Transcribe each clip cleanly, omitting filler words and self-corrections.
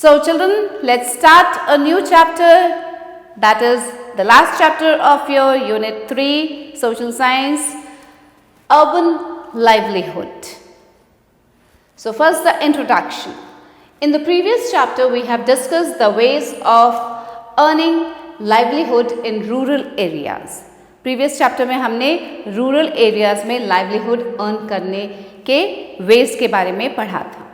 So children, let's start a new chapter, that is the last chapter of your Unit 3, Social Science, Urban Livelihood. So first the introduction. In the previous chapter, we have discussed the ways of earning livelihood in rural areas. Previous chapter में हमने rural areas में livelihood earn करने के ways के बारे में पढ़ा था.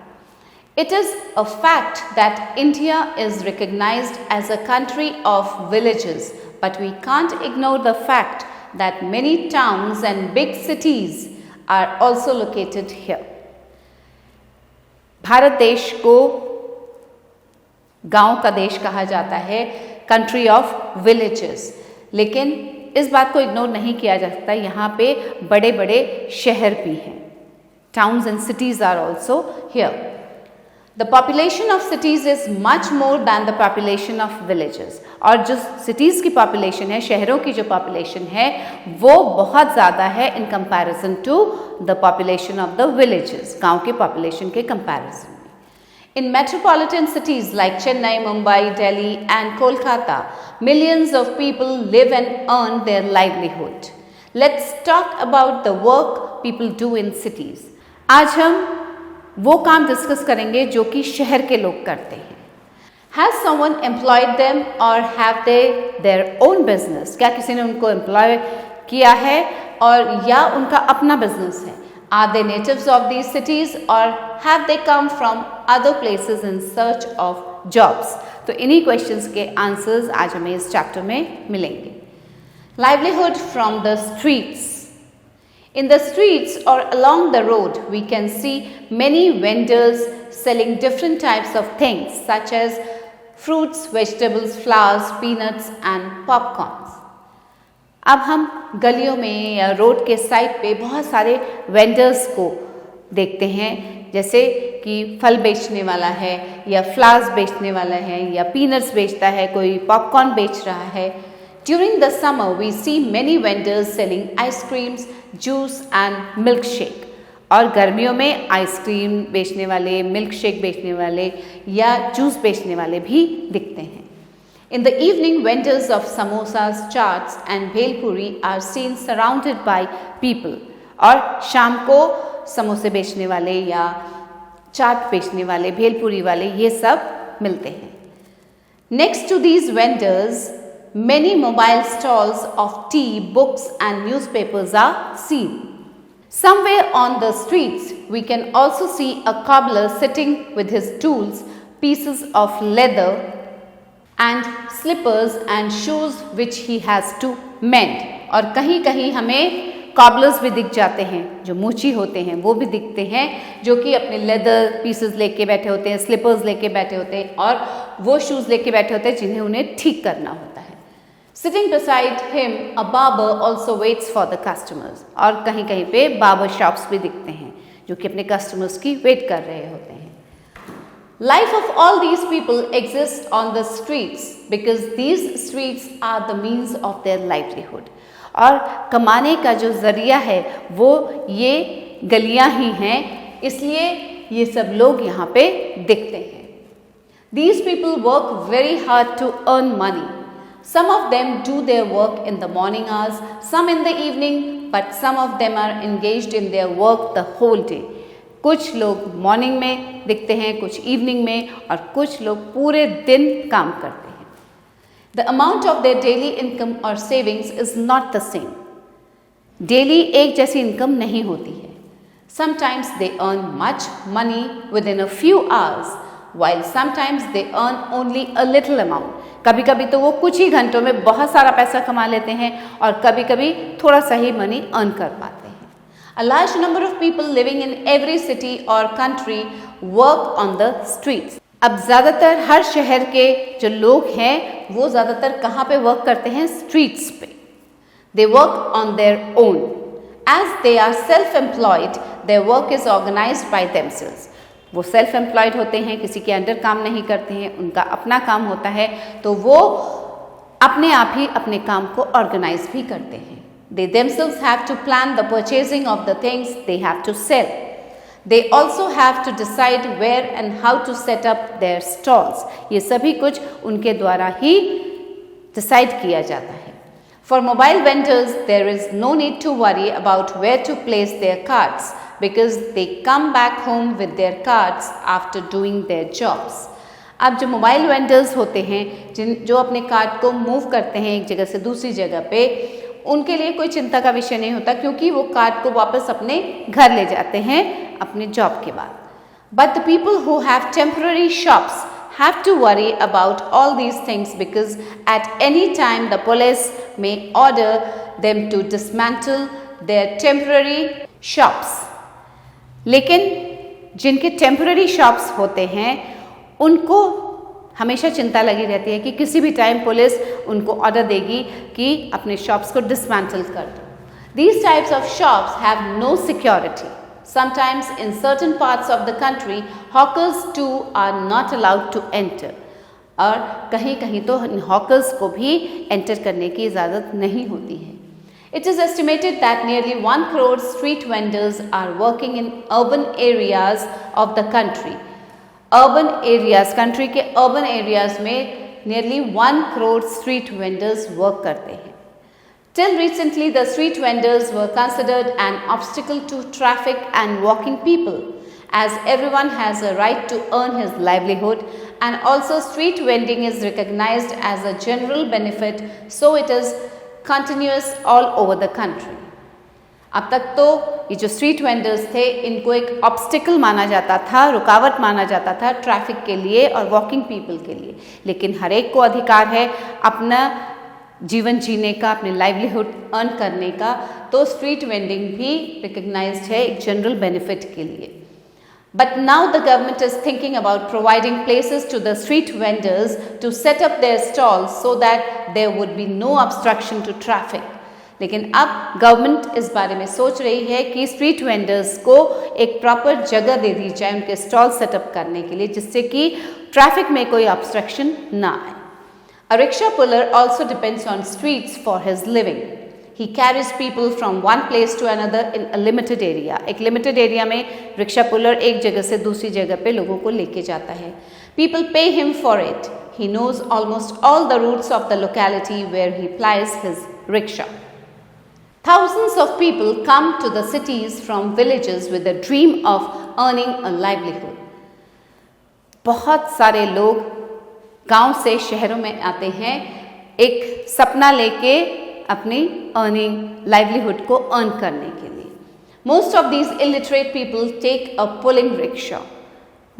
It is a fact that India is recognized as a country of villages, but we can't ignore the fact that many towns and big cities are also located here. Bharat देश को गांव का देश कहा जाता है, कंट्री ऑफ विलेजेस, लेकिन इस बात को इग्नोर नहीं किया जा सकता, यहाँ पे बड़े बड़े शहर भी हैं. Towns and cities are also here. The population of cities is much more than the population of villages. और जो cities की population है, शहरों की जो population है, वो बहुत ज़्यादा है in comparison to the population of the villages, गांव के population के comparison. In metropolitan cities like Chennai, Mumbai, Delhi and Kolkata, millions of people live and earn their livelihood. Let's talk about the work people do in cities. आज हम वो काम discuss करेंगे जो कि शहर के लोग करते हैं. Has someone employed them or have they their own business? क्या किसी ने उनको एम्प्लॉय किया है और या उनका अपना बिजनेस है? Are they natives of these cities or have they come from other places in search of jobs? तो इन्हीं क्वेश्चंस के आंसर्स आज हमें इस चैप्टर में मिलेंगे. Livelihood from the streets. In the streets or along the road, we can see many vendors selling different types of things such as fruits, vegetables, flowers, peanuts and popcorns. अब हम गलियों में या रोड के side पे बहुत सारे vendors को देखते हैं, जैसे कि फल बेचने वाला है या फ्लावर्स बेचने वाला है या पीनट्स बेचता है, कोई पॉपकॉर्न बेच रहा है. During the summer, we see many vendors selling ice creams, juice and milkshake. और गर्मियों में आइसक्रीम बेचने वाले, मिल्क शेक बेचने वाले या जूस बेचने वाले भी दिखते हैं. In the evening, vendors of samosas, chaats and bhelpuri are seen surrounded by people. और शाम को समोसे बेचने वाले या चाट बेचने वाले, भेलपुरी वाले ये सब मिलते हैं. Next to these vendors, many mobile stalls of tea, books and newspapers are seen. Somewhere on the streets, we can also see a cobbler sitting with his tools, pieces of leather and slippers and shoes which he has to mend. और कहीं कहीं हमें cobbler's भी दिख जाते हैं, जो मूची होते हैं वो भी दिखते हैं, जो कि अपने लेदर पीसेस लेके बैठे होते हैं, स्लिपर्स लेके बैठे होते हैं और वो शूज़ लेके बैठे होते हैं जिन्हें उन्हें ठीक करना होता है. Sitting beside him, a barber also waits for the customers. और कहीं कहीं पे barber shops भी दिखते हैं जो कि अपने customers की वेट कर रहे होते हैं. Life of all these people exists on the streets because these streets are the means of their livelihood. और कमाने का जो जरिया है वो ये गलियां ही हैं, इसलिए ये सब लोग यहाँ पे दिखते हैं. These people work very hard to earn money. Some of them do their work in the morning hours, some in the evening, but some of them are engaged in their work the whole day. कुछ लोग morning में दिखते हैं, कुछ evening में और कुछ लोग पूरे दिन काम करते हैं. The amount of their daily income or savings is not the same. Daily एक जैसी इनकम नहीं होती है. Sometimes they earn much money within a few hours, while sometimes they earn only a little amount. कभी कभी तो वो कुछ ही घंटों में बहुत सारा पैसा कमा लेते हैं और कभी कभी थोड़ा सा ही मनी अर्न कर पाते हैं. A large number of people living in every city or country work on the streets. अब ज़्यादातर हर शहर के जो लोग हैं वो ज़्यादातर कहाँ पे वर्क करते हैं? स्ट्रीट्स पे. They work on their own. As they are self-employed, their work is organized by themselves. वो सेल्फ एम्प्लॉयड होते हैं, किसी के अंडर काम नहीं करते हैं, उनका अपना काम होता है, तो वो अपने आप ही अपने काम को ऑर्गेनाइज भी करते हैं. They themselves have to plan the purchasing of the things they have to sell. They also have to decide where and how to set up their stalls. ये सभी कुछ उनके द्वारा ही डिसाइड किया जाता है. For mobile vendors, there is no need to worry about where to place their carts because they come back home with their carts after doing their jobs. अब जो मोबाइल वेंडर्स होते हैं जो अपने कार्ट को मूव करते हैं एक जगह से दूसरी जगह पे, उनके लिए कोई चिंता का विषय नहीं होता क्योंकि वो कार्ट को वापस अपने घर ले जाते हैं अपने जॉब के बाद. But the people who have temporary shops have to worry about all these things because at any time the police may order them to dismantle their temporary shops. लेकिन जिनके टेम्पररी शॉप्स होते हैं उनको हमेशा चिंता लगी रहती है कि किसी भी टाइम पुलिस उनको ऑर्डर देगी कि अपने शॉप्स को डिसमेंटल कर दो. These types of shops have no security. Sometimes in certain parts of the country, hawkers too are not allowed to enter. और कहीं कहीं तो हॉकर्स को भी एंटर करने की इजाज़त नहीं होती है. It is estimated that nearly 1 crore street vendors are working in urban areas of the country. Urban areas, country के urban areas में nearly 1 crore street vendors work करते हैं. Till recently, the street vendors were considered an obstacle to traffic and walking people, as everyone has a right to earn his livelihood, and also street vending is recognized as a general benefit, so it is continuous all over the country. अब तक तो ये जो street vendors थे इनको एक obstacle माना जाता था, रुकावट माना जाता था ट्रैफिक के लिए और वॉकिंग पीपल के लिए, लेकिन हर एक को अधिकार है अपना जीवन जीने का, अपने लाइवलीहुड अर्न करने का. तो स्ट्रीट वेंडिंग भी रिकग्नाइज्ड है एक जनरल बेनिफिट के लिए. But now the government is thinking about providing places to the street vendors to set up their stalls so that there would be no obstruction to traffic. लेकिन अब government इस बारे में सोच रही है कि स्ट्रीट वेंडर्स को एक प्रॉपर जगह दे दी जाए उनके स्टॉल सेटअप करने के लिए, जिससे कि ट्रैफिक में कोई ऑब्स्ट्रक्शन ना आए. A rickshaw puller also depends on streets for his living. He carries people from one place to another in a limited area. एक limited area में रिक्शा पुलर एक जगह से दूसरी जगह पे लोगों को लेके जाता है. People pay him for it. He knows almost all the routes of the locality where he plies his rickshaw. Thousands of people come to the cities from villages with the dream of earning a livelihood. बहुत सारे लोग गांव से शहरों में आते हैं एक सपना लेके अपनी अर्निंग लाइवलीहुड को अर्न करने के लिए. Most of these illiterate people take a pulling rickshaw.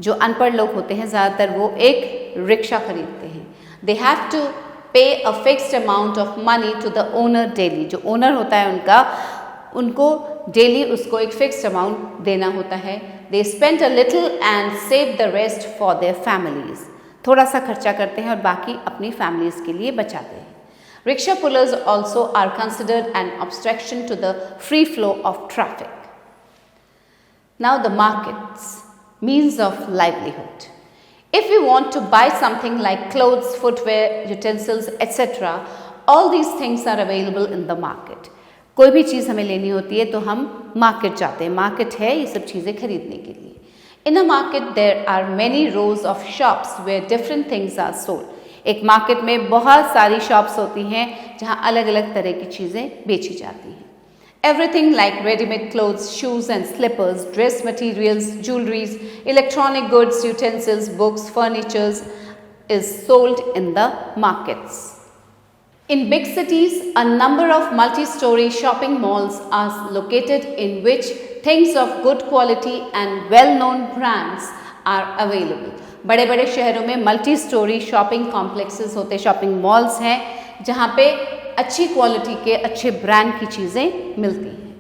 जो अनपढ़ लोग होते हैं ज़्यादातर वो एक रिक्शा खरीदते हैं. दे have to pay a fixed amount of money to the owner daily. जो ओनर होता है उनको डेली उसको एक फिक्स्ड अमाउंट देना होता है. They spend a little and save the rest for their families. थोड़ा सा खर्चा करते हैं और बाकी अपनी फैमिलीज के लिए बचाते हैं. Rickshaw pullers also are considered an obstruction to the free flow of traffic. Now the markets, means of livelihood. If we want to buy something like clothes, footwear, utensils, etc., all these things are available in the market. कोई भी चीज़ हमें लेनी होती है तो हम market जाते हैं. मार्केट है ये सब चीज़ें खरीदने के लिए. In a market there are many rows of shops where different things are sold. एक मार्केट में बहुत सारी शॉप्स होती हैं जहाँ अलग अलग तरह की चीज़ें बेची जाती हैं. Everything like ready-made clothes, shoes and slippers, dress materials, jewelries, electronic goods, utensils, books, furniture is sold in the markets. In big cities, a number of multi-story shopping malls are located in which things of good quality and well-known brands are available. बड़े बड़े शहरों में multi storey shopping complexes होते, shopping malls हैं जहाँ पे अच्छी quality के अच्छे ब्रांड की चीज़ें मिलती हैं.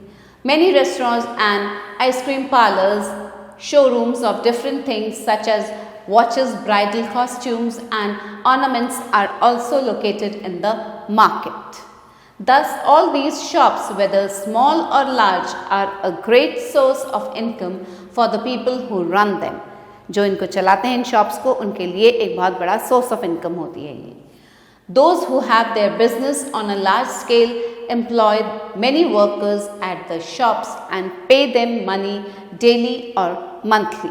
Many restaurants and ice cream parlors, showrooms of different things such as watches, bridal costumes and ornaments are also located in the market. Thus, all these shops, whether small or large, are a great source of income for the people who run them. जो इनको चलाते हैं इन shops को, उनके लिए एक बहुत बड़ा सोर्स ऑफ इनकम होती है ये. Those who have their business on a large scale employ many workers at the shops and pay them money daily or monthly.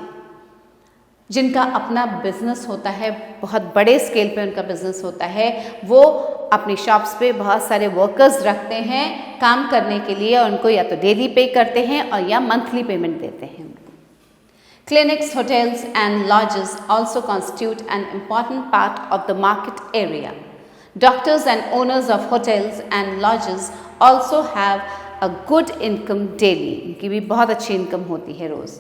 जिनका अपना बिजनेस होता है, बहुत बड़े स्केल पे उनका बिजनेस होता है, वो अपनी शॉप्स पे बहुत सारे वर्कर्स रखते हैं काम करने के लिए और उनको या तो डेली पे करते हैं और या मंथली पेमेंट देते हैं। Clinics, hotels and lodges also constitute an important part of the market area. Doctors and owners of hotels and lodges also have a good income daily. इनकी भी बहुत अच्छी इनकम होती है रोज़।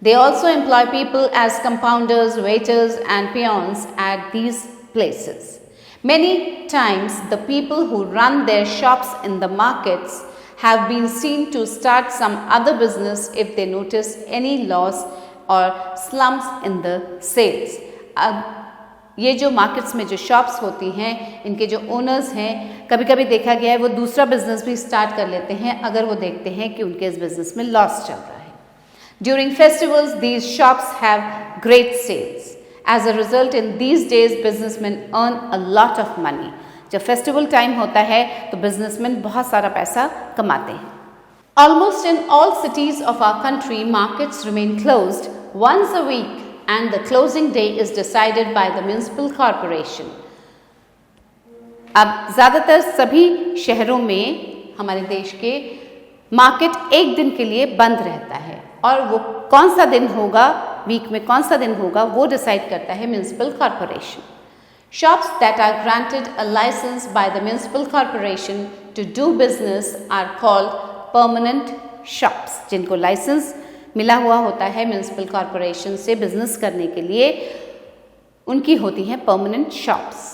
They also employ people as compounders, waiters and peons at these places. Many times the people who run their shops in the markets have been seen to start some other business if they notice any loss और slumps in the sales. अब ये जो markets में जो shops होती हैं, इनके जो ओनर्स हैं, कभी कभी देखा गया है वो दूसरा बिजनेस भी स्टार्ट कर लेते हैं अगर वो देखते हैं कि उनके इस बिजनेस में लॉस चल रहा है। During festivals, these shops have great sales. As a result, in these days, businessmen earn a lot of money. जब फेस्टिवल टाइम होता है तो बिजनेसमैन बहुत सारा पैसा कमाते हैं। Almost in all cities of our country, markets remain closed once a week and the closing day is decided by the municipal corporation. अब ज़्यादातर सभी शहरों में हमारे देश के मार्केट एक दिन के लिए बंद रहता है और वो कौन सा दिन होगा, वीक में कौन सा दिन होगा, वो डिसाइड करता है municipal corporation. Shops that are granted a license by the municipal corporation to do business are called permanent shops. जिनको लाइसेंस मिला हुआ होता है म्यूनिसिपल कॉरपोरेशन से बिजनेस करने के लिए, उनकी होती हैं permanent shops.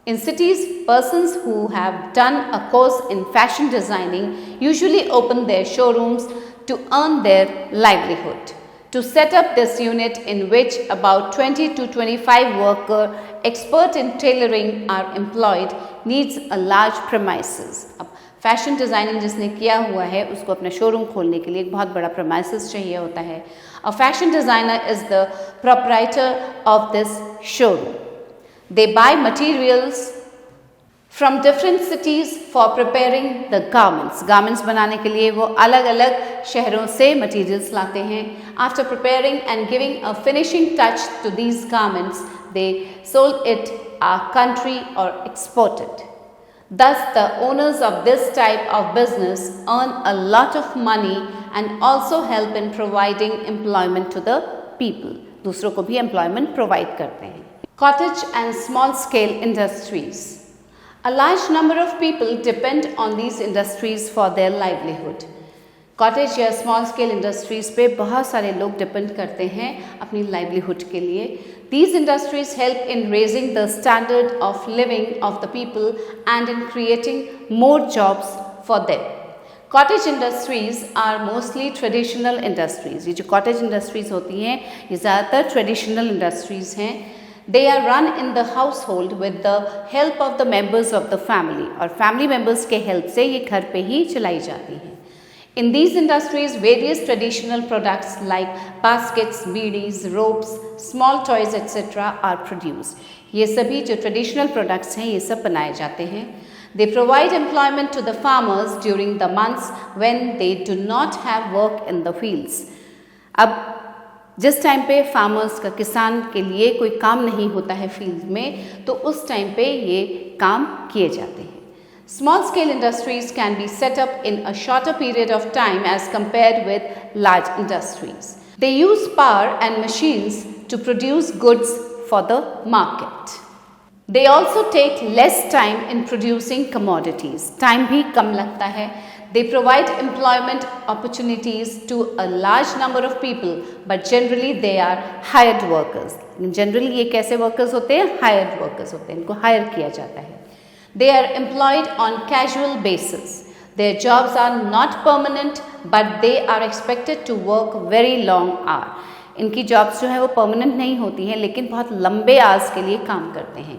In cities, persons who have done a course in fashion designing usually open their showrooms to earn their livelihood. To set up this unit, in which about 20 to 25 workers expert in tailoring are employed, needs a large premises. अब fashion designing जिसने किया हुआ है उसको अपना showroom खोलने के लिए एक बहुत बड़ा premises चाहिए होता है। A fashion designer is the proprietor of this showroom. They buy materials from different cities for preparing the garments. Garments बनाने के लिए वो अलग अलग शहरों से materials लाते हैं। After preparing and giving a finishing touch to these garments, they sold it our country or export it. Thus, the owners of this type of business earn a lot of money and also help in providing employment to the people. दूसरों को भी employment provide करते हैं। Cottage and small scale industries. A large number of people depend on these industries for their livelihood. Cottage या small scale industries पे बहुत सारे लोग डिपेंड करते हैं अपनी लाइवलीहुड के लिए। These industries help in raising the standard of living of the people and in creating more jobs for them. Cottage industries are mostly traditional industries. ये जो cottage industries होती हैं ये ज़्यादातर traditional industries हैं। They are run in the household with the help of the members of the family और family members के help से ये घर पे ही चलाई जाती हैं। In these industries, various traditional products like baskets, beedies, ropes, small toys, etc. are produced. ये सभी जो traditional products हैं ये सब बनाए जाते हैं। They provide employment to the farmers during the months when they do not have work in the fields. अब जिस टाइम पे फार्मर्स का किसान के लिए कोई काम नहीं होता है फील्ड में, तो उस टाइम पे ये काम किए जाते हैं। Small scale industries can be set up in a shorter period of time as compared with large industries. They use power and machines to produce goods for the market. They also take less time in producing commodities. Time भी कम लगता है। They provide employment opportunities to a large number of people, but generally they are hired workers. Generally ये कैसे workers होते हैं? Hired workers होते हैं, इनको hire किया जाता है। They are employed on casual basis. Their jobs are not permanent, but they are expected to work very long hours. इनकी jobs जो है वो permanent नहीं होती हैं, लेकिन बहुत लंबे hours के लिए काम करते हैं।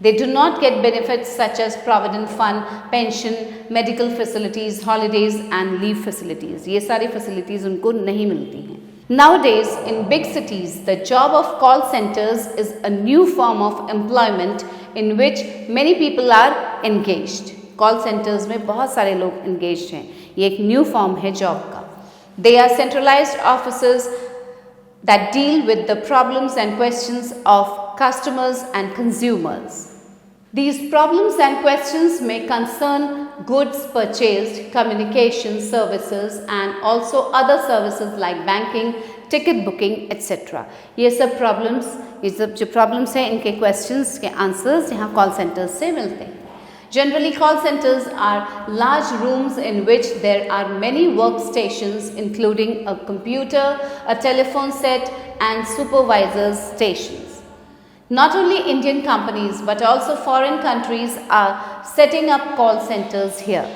They do not get benefits such as provident fund, pension, medical facilities, holidays and leave facilities. ये सारी facilities उनको नहीं मिलती हैं। Nowadays, in big cities, the job of call centers is a new form of employment in which many people are engaged. Call centres में बहुत सारे लोग इंगेज हैं। ये एक न्यू फॉर्म है जॉब का। They are centralised officers that deal with the problems and questions of customers and consumers. These problems and questions may concern goods purchased, communication services and also other services like banking, ticket booking etc. ये सब जो problems हैं इनके questions के answers यहाँ call centers से मिलते हैं। Generally, call centers are large rooms in which there are many workstations including a computer, a telephone set and supervisors stations. Not only Indian companies but also foreign countries are setting up call centers here.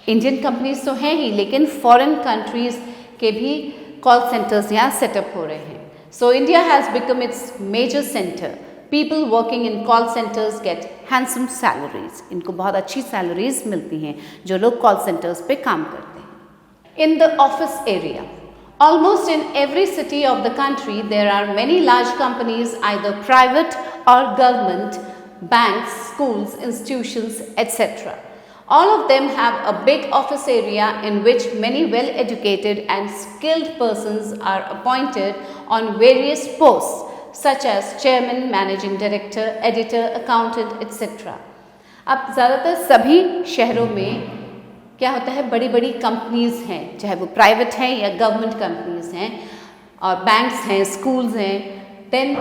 Indian companies तो हैं ही लेकिन foreign countries के भी call centers यहाँ setup हो रहे हैं. So India has become its major center. People working in call centers get handsome salaries. इनको बहुत अच्छी salaries मिलती हैं जो लोग call centers पे काम करते हैं। In the office area, almost in every city of the country, there are many large companies, either private or government, banks, schools, institutions, etc. All of them have a big office area in which many well-educated and skilled persons are appointed on various posts, such as chairman, managing director, editor, accountant, etc. अब ज़्यादातर सभी शहरों में क्या होता है, बड़ी बड़ी कंपनीज हैं, चाहे वो प्राइवेट हैं या गवर्नमेंट कंपनीज हैं और बैंक्स हैं, स्कूल्स हैं, देन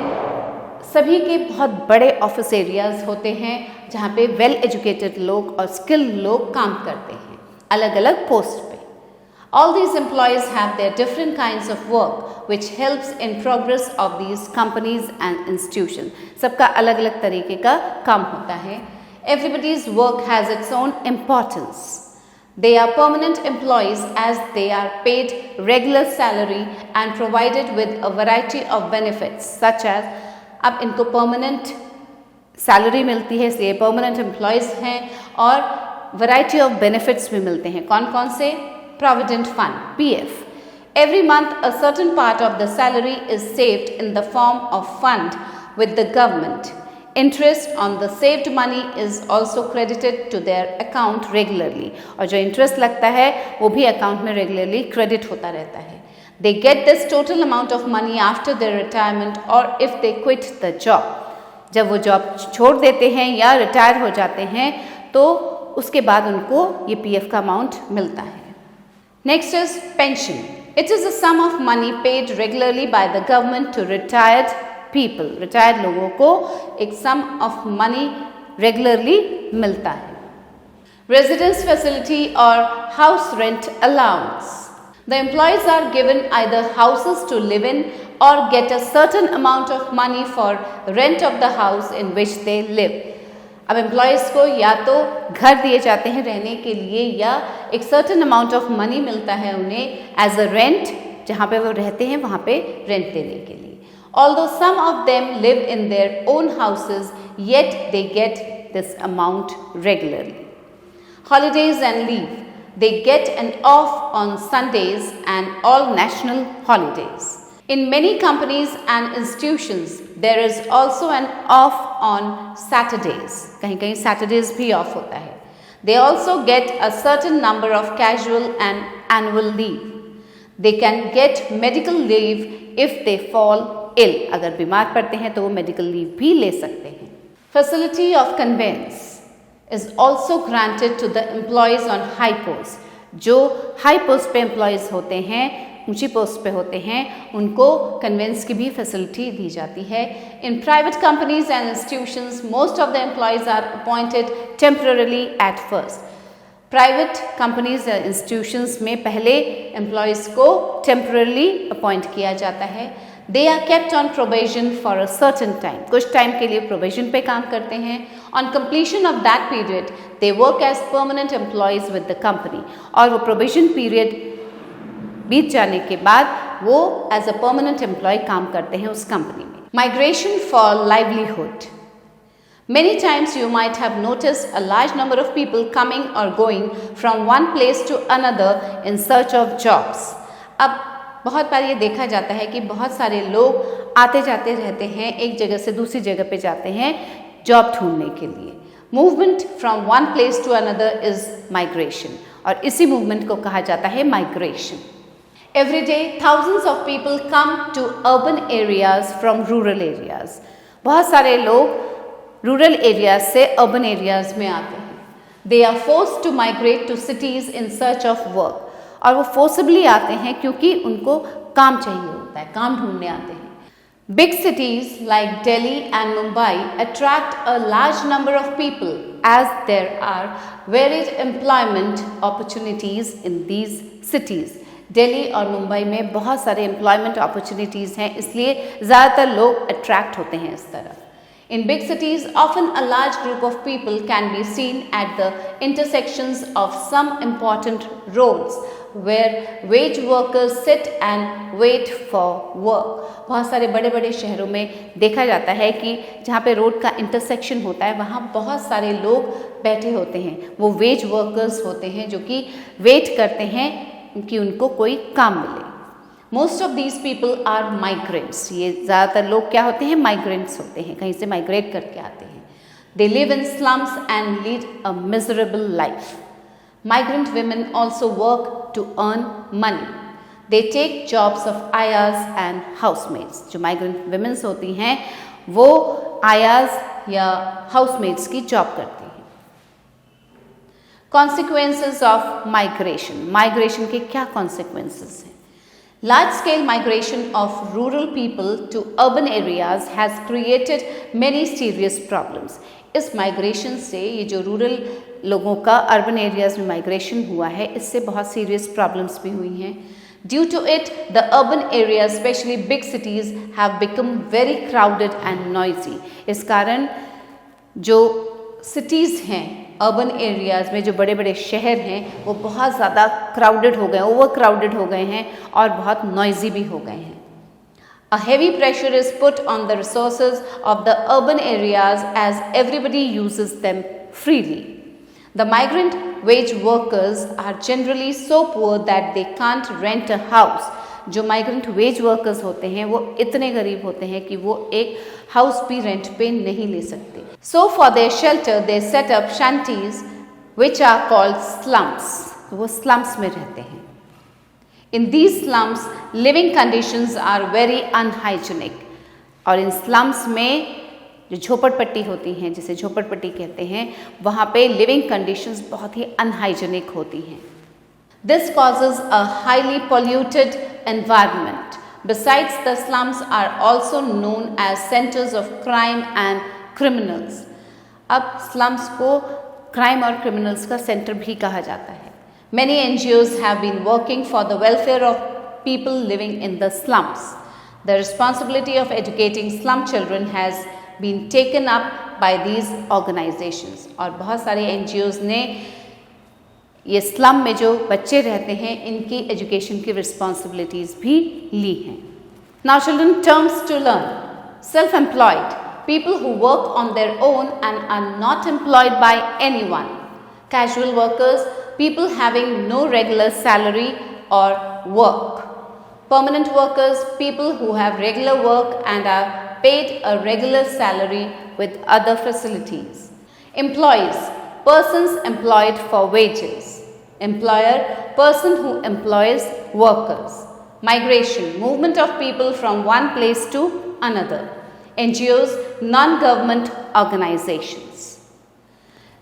सभी के बहुत बड़े ऑफिस एरियाज होते हैं जहाँ पे वेल एजुकेटेड लोग और स्किल्ड लोग काम करते हैं अलग अलग पोस्ट पे। All these employees have their different kinds of work which helps in progress of these companies and institutions. सबका अलग अलग तरीके का काम होता है। Everybody's work has its own importance. They are permanent employees as they are paid regular salary and provided with a variety of benefits such as, अब इनको permanent salary मिलती है इसलिए permanent employees हैं और variety of benefits भी मिलते हैं। कौन कौन से? Provident Fund, PF. Every month a certain part of the salary is saved in the form of fund with the government. Interest on the saved money is also credited to their account regularly. और जो interest लगता है वो भी account में regularly credit होता रहता है। They get this total amount of money after their retirement or if they quit the job. जब वो job छोड़ देते हैं या retire हो जाते हैं तो उसके बाद उनको ये PF का amount मिलता है। Next is pension. It is a sum of money paid regularly by the government to retired people. Retired लोगों को एक sum of money regularly मिलता है। Residence facility or house rent allowance. The employees are given either houses to live in or get a certain amount of money for rent of the house in which they live. अब employees को या तो घर दिए जाते हैं रहने के लिए या एक सर्टेन अमाउंट ऑफ मनी मिलता है उन्हें एज अ रेंट, जहाँ पे वो रहते हैं वहाँ पे रेंट देने के लिए। Although some of them live in their own houses yet they get this amount regularly. Holidays and leave, they get an off on Sundays and all national holidays. In many companies and institutions, there is also an off on Saturdays. कहीं-कहीं Saturdays भी off होता है. They also get a certain number of casual and annual leave. They can get medical leave if they fall ill. अगर बीमार पड़ते हैं तो वो medical leave भी ले सकते हैं. Facility of conveyance is also granted to the employees on high post. जो high post पे employees होते हैं, ऊंची पोस्ट पे होते हैं, उनको कन्वेंस की भी फैसिलिटी दी जाती है। In private companies and institutions most of the employees are appointed temporarily at first. Private companies या इंस्टीट्यूशंस में पहले एम्प्लॉयज़ को टेम्पररीली अपॉइंट किया जाता है। They are kept on probation for a certain time, कुछ टाइम के लिए प्रोबेशन पे काम करते हैं। On completion of that period they work as permanent employees with the company, और वो प्रोबेशन पीरियड बीत जाने के बाद वो एज अ परमानेंट एम्प्लॉय काम करते हैं उस कंपनी में। Migration for livelihood, many times you might have noticed a large number of people coming or going from one place to another in search of jobs. अब बहुत बार ये देखा जाता है कि बहुत सारे लोग आते जाते रहते हैं, एक जगह से दूसरी जगह पे जाते हैं जॉब ढूंढने के लिए। Movement from one place to another is migration, और इसी मूवमेंट को कहा जाता है migration. Every day, thousands of people come to urban areas from rural areas. बहुत सारे लोग रूरल एरियाज से अर्बन एरियाज में आते हैं। They are forced to migrate to cities in search of work. और वो फोर्सबली आते हैं क्योंकि उनको काम चाहिए होता है, काम ढूंढने आते हैं। Big cities like Delhi and Mumbai attract a large number of people as there are varied employment opportunities in these cities. Delhi और मुंबई में बहुत सारे एम्प्लॉयमेंट अपॉर्चुनिटीज़ हैं, इसलिए ज़्यादातर लोग अट्रैक्ट होते हैं इस तरफ। In big cities often a large group of people can be seen at the intersections of some important roads where wage workers sit and wait for work. बहुत सारे बड़े बड़े शहरों में देखा जाता है कि जहाँ पे रोड का इंटरसेक्शन होता है वहाँ बहुत सारे लोग बैठे होते हैं, वो वेज वर्कर्स होते हैं जो कि वेट करते हैं कि उनको कोई काम मिले। Most of these people are migrants, ये ज़्यादातर लोग क्या होते हैं, माइग्रेंट्स होते हैं, कहीं से माइग्रेट करके आते हैं। They live in slums and lead a miserable life. Migrant women also work to earn money. They take jobs of ayahs and housemaids. जो माइग्रेंट women होती हैं वो आयाज या हाउसमेड्स की जॉब करती हैं। Consequences of migration. Migration के क्या consequences हैं? Large scale migration of rural people to urban areas has created many serious problems. इस migration से ये जो rural लोगों का urban areas में migration हुआ है, इससे बहुत serious problems भी हुई हैं। Due to it, the urban areas, especially big cities, have become very crowded and noisy. इस कारण जो cities हैं, अर्बन एरियाज़ में जो बड़े बड़े शहर हैं वो बहुत ज़्यादा क्राउडेड हो गए, ओवर क्राउडेड हो गए हैं और बहुत नॉइजी भी हो गए हैं। A heavy pressure is put on the resources of the urban areas as everybody uses them freely. The migrant wage workers are generally so poor that they can't rent a house. जो migrant wage workers होते हैं वो इतने गरीब होते हैं कि वो एक हाउस भी रेंट पे नहीं ले सकते। So for their shelter they set up shanties which are called slums. वो स्लम्स में रहते हैं। In these slums living conditions are very unhygienic. और इन स्लम्स में जो झोपड़पट्टी होती हैं, जिसे झोपड़पट्टी कहते हैं, वहाँ पे लिविंग कंडीशंस बहुत ही अनहाइजीनिक होती हैं। This causes a highly polluted environment. Besides, the slums are also known as centers of crime and criminals. अब slums को crime और criminals का center भी कहा जाता है। Many NGOs have been working for the welfare of people living in the slums. The responsibility of educating slum children has been taken up by these organizations. और बहुत सारे NGOs ने ये स्लम में जो बच्चे रहते हैं इनकी एजुकेशन की रिस्पॉन्सिबिलिटीज़ भी ली हैं। Now children, terms to learn. Self employed, people who work on their own and are not employed by anyone. Casual workers, people having no regular salary और work. Permanent workers, people who have regular work and are paid a regular salary with other facilities. Employees, persons employed for wages. Employer, person who employs workers. Migration, movement of people from one place to another. NGOs, non-government organizations.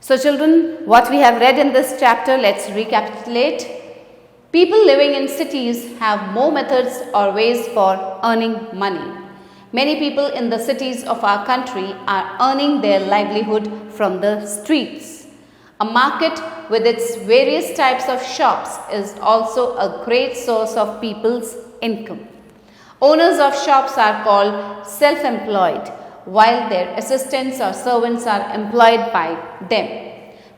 So children, what we have read in this chapter, let's recapitulate. People living in cities have more methods or ways for earning money. Many people in the cities of our country are earning their livelihood from the streets. A market with its various types of shops is also a great source of people's income. Owners of shops are called self-employed, while their assistants or servants are employed by them.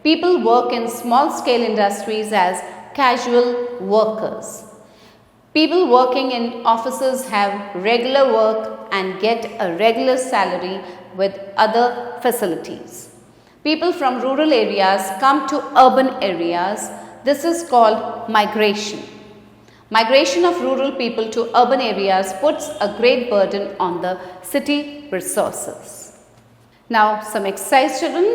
People work in small-scale industries as casual workers. People working in offices have regular work and get a regular salary with other facilities. People from rural areas come to urban areas. This is called migration. Migration of rural people to urban areas puts a great burden on the city resources. Now some exercise children.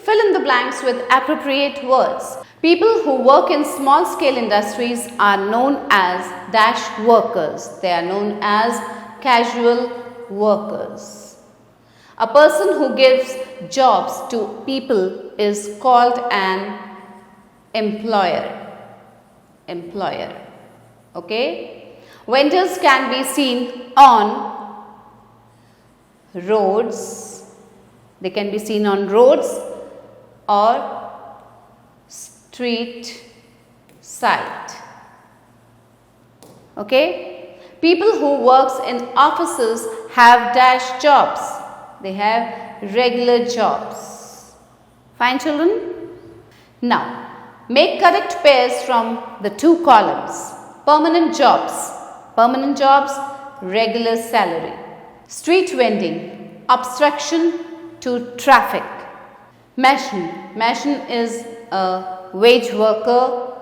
Fill in the blanks with appropriate words. People who work in small scale industries are known as dash workers. They are known as casual workers. A person who gives jobs to people is called an employer. Employer. Okay? Vendors can be seen on roads. They can be seen on roads or street side. Okay? People who works in offices have dash jobs. They have regular jobs. Fine, children? Now, make correct pairs from the two columns. Permanent jobs. Permanent jobs, regular salary. Street vending, obstruction to traffic. Mason. Mason is a wage worker.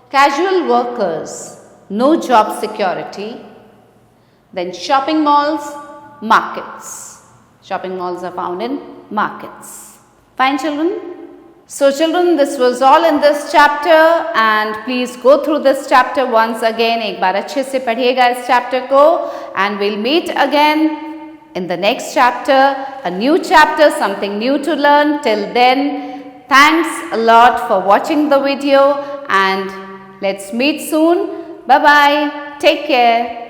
Casual workers, no job security. Then shopping malls, markets. Shopping malls are found in markets. Fine, children? So children, this was all in this chapter and please go through this chapter once again. एक बार अच्छे से पढ़िएगा इस chapter को and we'll meet again in the next chapter, a new chapter, something new to learn. Till then, thanks a lot for watching the video and let's meet soon. Bye-bye. Take care.